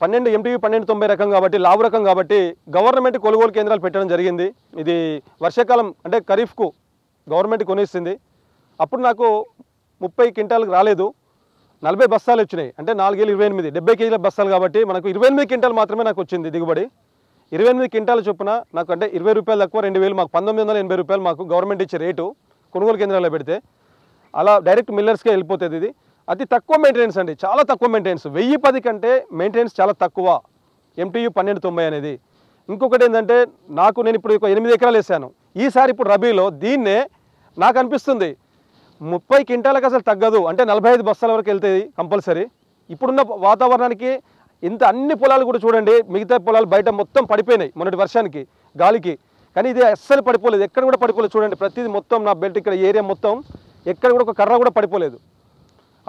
12 MTU 1290 రకం కాబట్టి లావు రకం కాబట్టి గవర్నమెంట్ కొనుగోలు కేంద్రాలు పెట్టడం జరిగింది. ఇది వర్షాకాలం అంటే ఖరీఫ్కు గవర్నమెంట్ కొనేసింది. అప్పుడు నాకు 30 క్వింటాలకు రాలేదు, 40 బస్తాలు వచ్చినాయి. అంటే 4 ఏళ్ళు 28, 70 కేజీల బస్తాలు కాబట్టి మనకు 28 క్వింటాలు మాత్రమే నాకు వచ్చింది దిగుబడి. 28 క్వింటాల చొప్పున నాకు అంటే 20 రూపాయలు తక్కువ 2000 మాకు 1980 రూపాయలు మాకు గవర్నమెంట్ ఇచ్చే రేటు కొనుగోలు కేంద్రాల్లో పెడితే అలా డైరెక్ట్ మిల్లర్స్కే వెళ్ళిపోతుంది. ఇది అతి తక్కువ మెయింటెనెన్స్ అండి, చాలా తక్కువ మెయింటెనెన్స్. 1010 కంటే మెయింటెనెన్స్ చాలా తక్కువ MTU 1290 అనేది. ఇంకొకటి ఏంటంటే నేను ఇప్పుడు 8 ఎకరాలు వేసాను. ఈసారి ఇప్పుడు రబీలో దీన్నే నాకు అనిపిస్తుంది 30 క్వింటాలకు అసలు తగ్గదు, అంటే 45 బస్తాల వరకు వెళ్తాయి కంపల్సరీ. ఇప్పుడున్న వాతావరణానికి ఇంత అన్ని పొలాలు కూడా చూడండి, మిగతా పొలాలు బయట మొత్తం పడిపోయినాయి మొన్నటి వర్షానికి గాలికి, కానీ ఇది అస్సలు పడిపోలేదు, ఎక్కడ కూడా పడిపోలేదు. చూడండి ప్రతిదీ మొత్తం నా బెల్ట్ ఇక్కడ ఏరియా మొత్తం ఎక్కడ కూడా ఒక కర్ర కూడా పడిపోలేదు.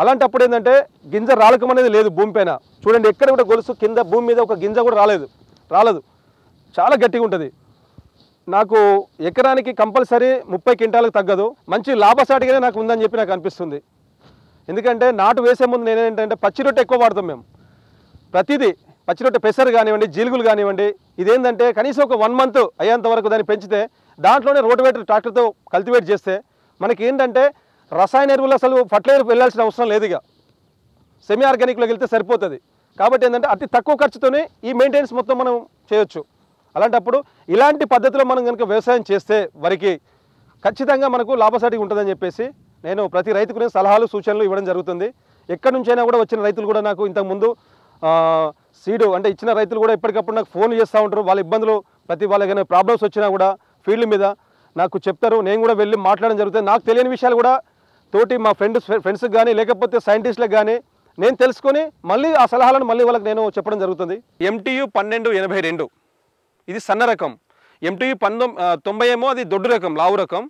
అలాంటప్పుడు ఏంటంటే గింజ రాలకం అనేది లేదు భూమి పైన. చూడండి ఎక్కడ కూడా గొలుసు కింద భూమి మీద ఒక గింజ కూడా రాలేదు, చాలా గట్టిగా ఉంటుంది. నాకు ఎకరానికి కంపల్సరీ 30 క్వింటాలకు తగ్గదు, మంచి లాభసాటిగానే నాకు ఉందని చెప్పి నాకు అనిపిస్తుంది. ఎందుకంటే నాటు వేసే ముందు నేనేంటంటే పచ్చి రొట్టె ఎక్కువ వాడతాం మేము. ప్రతిదీ పచ్చి రొట్టె, పెసరు కానివ్వండి, జీలుగులు కానివ్వండి, ఇదేంటంటే కనీసం ఒక 1 మంత్ అయ్యేంత వరకు దాన్ని పెంచితే దాంట్లోనే రోటివేటర్ ట్రాక్టర్తో కల్టివేట్ చేస్తే మనకి ఏంటంటే రసాయన ఎరువులు అసలు ఫర్టిలైజర్ వెళ్ళాల్సిన అవసరం లేదు, ఇక సెమీ ఆర్గానిక్లోకి వెళ్తే సరిపోతుంది. కాబట్టి ఏంటంటే అతి తక్కువ ఖర్చుతోనే ఈ మెయింటెనెన్స్ మొత్తం మనం చేయొచ్చు. అలాంటప్పుడు ఇలాంటి పద్ధతిలో మనం కనుక వ్యవసాయం చేస్తే వరికి ఖచ్చితంగా మనకు లాభసాటిగా ఉంటుందని చెప్పేసి నేను ప్రతి రైతుకు నేను సలహాలు సూచనలు ఇవ్వడం జరుగుతుంది. ఎక్కడి నుంచైనా కూడా వచ్చిన రైతులు కూడా నాకు ఇంతకుముందు సీడు అంటే ఇచ్చిన రైతులు కూడా ఎప్పటికప్పుడు నాకు ఫోన్ చేస్తూ ఉంటారు. వాళ్ళ ఇబ్బందులు వాళ్ళకి ప్రాబ్లమ్స్ వచ్చినా కూడా ఫీల్డ్ మీద నాకు చెప్తారు. నేను కూడా వెళ్ళి మాట్లాడడం జరుగుతుంది. నాకు తెలియని విషయాలు కూడా తోటి మా ఫ్రెండ్స్కి కానీ లేకపోతే సైంటిస్టులకు కానీ నేను తెలుసుకొని మళ్ళీ ఆ సలహాలను మళ్ళీ వాళ్ళకి నేను చెప్పడం జరుగుతుంది. MTU 1282 ఇది సన్న రకం, MTU 90 ఏమో అది దొడ్డు రకం లావు రకం.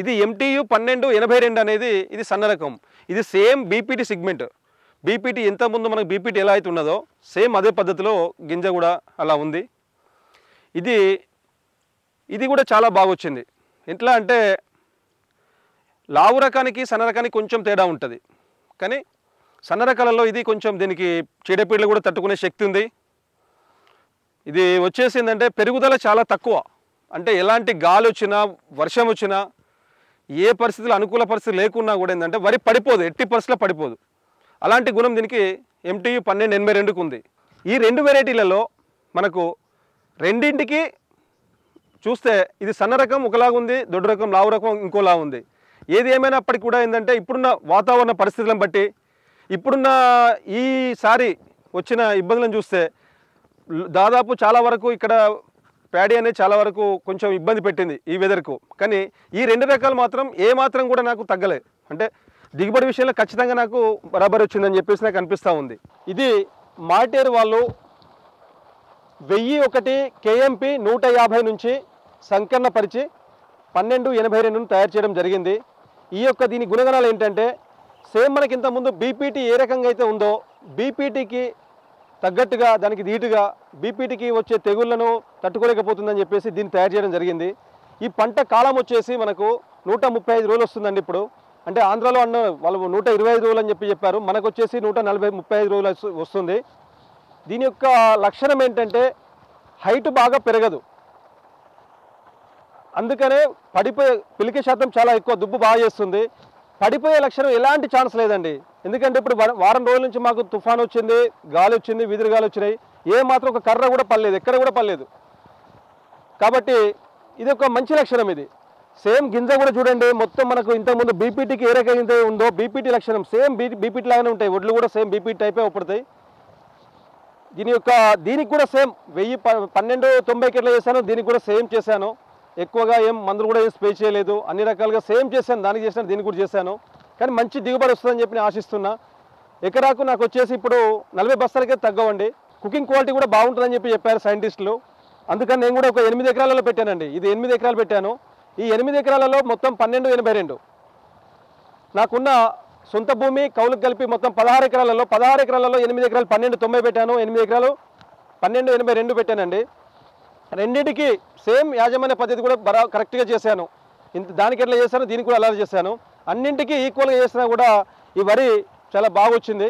ఇది MTU 1282 అనేది ఇది సన్న రకం. ఇది సేమ్ బీపీటీ సిగ్మెంట్. బీపీటీ ఇంతకుముందు మనకు బీపీటీ ఎలా అయితే ఉన్నదో సేమ్ అదే పద్ధతిలో గింజ కూడా అలా ఉంది. ఇది కూడా చాలా బాగా వచ్చింది. ఎట్లా అంటే లావు రకానికి సన్న రకానికి కొంచెం తేడా ఉంటుంది, కానీ సన్న రకాలలో ఇది కొంచెం దీనికి చీడపీడలు కూడా తట్టుకునే శక్తి ఉంది. ఇది వచ్చేసిందంటే పెరుగుదల చాలా తక్కువ, అంటే ఎలాంటి గాలి వచ్చినా వర్షం వచ్చినా ఏ పరిస్థితులు అనుకూల పరిస్థితి లేకున్నా కూడా ఏంటంటే వరి పడిపోదు, ఎట్టి పరిస్థితుల్లో పడిపోదు. అలాంటి గుణం దీనికి MTU 1282కు ఉంది. ఈ 2 వెరైటీలలో మనకు రెండింటికి చూస్తే ఇది సన్న రకం ఒకలాగా ఉంది, దొడ్డు రకం లావు రకం ఇంకోలా ఉంది. ఏది ఏమైనప్పటికీ కూడా ఏంటంటే ఇప్పుడున్న వాతావరణ పరిస్థితులను బట్టి ఇప్పుడున్న ఈసారి వచ్చిన ఇబ్బందులను చూస్తే దాదాపు చాలా వరకు ఇక్కడ ప్యాడీ అనేది చాలా వరకు కొంచెం ఇబ్బంది పెట్టింది ఈ వెదర్కు. కానీ ఈ 2 రకాలు మాత్రం ఏమాత్రం కూడా నాకు తగ్గలేదు, అంటే దిగుబడి విషయంలో ఖచ్చితంగా నాకు బరాబర్ వచ్చిందని చెప్పేసి నాకు అనిపిస్తూ ఉంది. ఇది మార్టేర్ వాళ్ళు 1001 KMP 150 నుంచి సంకలనపరిచి 1282ను తయారు చేయడం జరిగింది. దీని గుణగణాలు ఏంటంటే సేమ్ మనకి ఇంతకుముందు బీపీటీ ఏ రకంగా అయితే ఉందో బీపీటీకి తగ్గట్టుగా దానికి ధీటుగా బీపీటీకి వచ్చే తెగుళ్లను తట్టుకోలేకపోతుందని చెప్పేసి దీన్ని తయారు చేయడం జరిగింది. ఈ పంట కాలం వచ్చేసి మనకు 135 రోజులు వస్తుందండి. ఇప్పుడు అంటే ఆంధ్రాలో వాళ్ళు 125 రోజులు అని చెప్పారు, మనకు వచ్చేసి 135 రోజులు వస్తుంది. దీని యొక్క లక్షణం ఏంటంటే హైట్ బాగా పెరగదు, అందుకనే పిలికే శాతం చాలా ఎక్కువ, దుబ్బు బాగా చేస్తుంది. పడిపోయే లక్షణం ఎలాంటి ఛాన్స్ లేదండి. ఎందుకంటే ఇప్పుడు వారం రోజుల నుంచి మాకు తుఫాన్ వచ్చింది, గాలి వచ్చింది, విదురు గాలి వచ్చినాయి, ఏ మాత్రం ఒక కర్ర కూడా పడలేదు, ఎక్కడ కూడా పడలేదు. కాబట్టి ఇది ఒక మంచి లక్షణం. ఇది సేమ్ గింజ కూడా చూడండి, మొత్తం మనకు ఇంతకుముందు బీపీటీకి ఏ రకంగా ఉందో బీపీటీ లక్షణం సేమ్ బీపీటీ లాగానే ఉంటాయి, ఒడ్లు కూడా సేమ్ బీపీటీ టైపే ఉపడతాయి. దీనికి కూడా సేమ్ 1290 ఎట్లా చేశాను దీనికి కూడా సేమ్ చేశాను. ఎక్కువగా ఏం మందులు కూడా ఏం స్ప్రే చేయలేదు, అన్ని రకాలుగా సేమ్ చేశాను, దానికి చేశాను దీనికి కూడా చేశాను. కానీ మంచి దిగుబడి వస్తుందని చెప్పి నేను ఆశిస్తున్నా. ఎకరాకు నాకు వచ్చేసి ఇప్పుడు 40 బస్తాలకే తగ్గవండి. కుకింగ్ క్వాలిటీ కూడా బాగుంటుందని చెప్పారు సైంటిస్టులు. అందుకని నేను కూడా ఒక 8 ఎకరాలలో పెట్టానండి. ఇది 8 ఎకరాలు పెట్టాను. ఈ 8 ఎకరాలలో మొత్తం 1282. నాకున్న సొంత భూమి కౌలుకు కలిపి మొత్తం 16 ఎకరాలలో 8 ఎకరాలు 1290 పెట్టాను, 8 ఎకరాలు 1282 పెట్టానండి. రెండింటికి సేమ్ యాజమాన్య పద్ధతి కూడా కరెక్ట్గా చేశాను. దానికి ఎట్లా చేశాను దీనికి కూడా అలా చేశాను. అన్నింటికి ఈక్వల్గా చేసినా కూడా ఈ వరి చాలా బాగా వచ్చింది.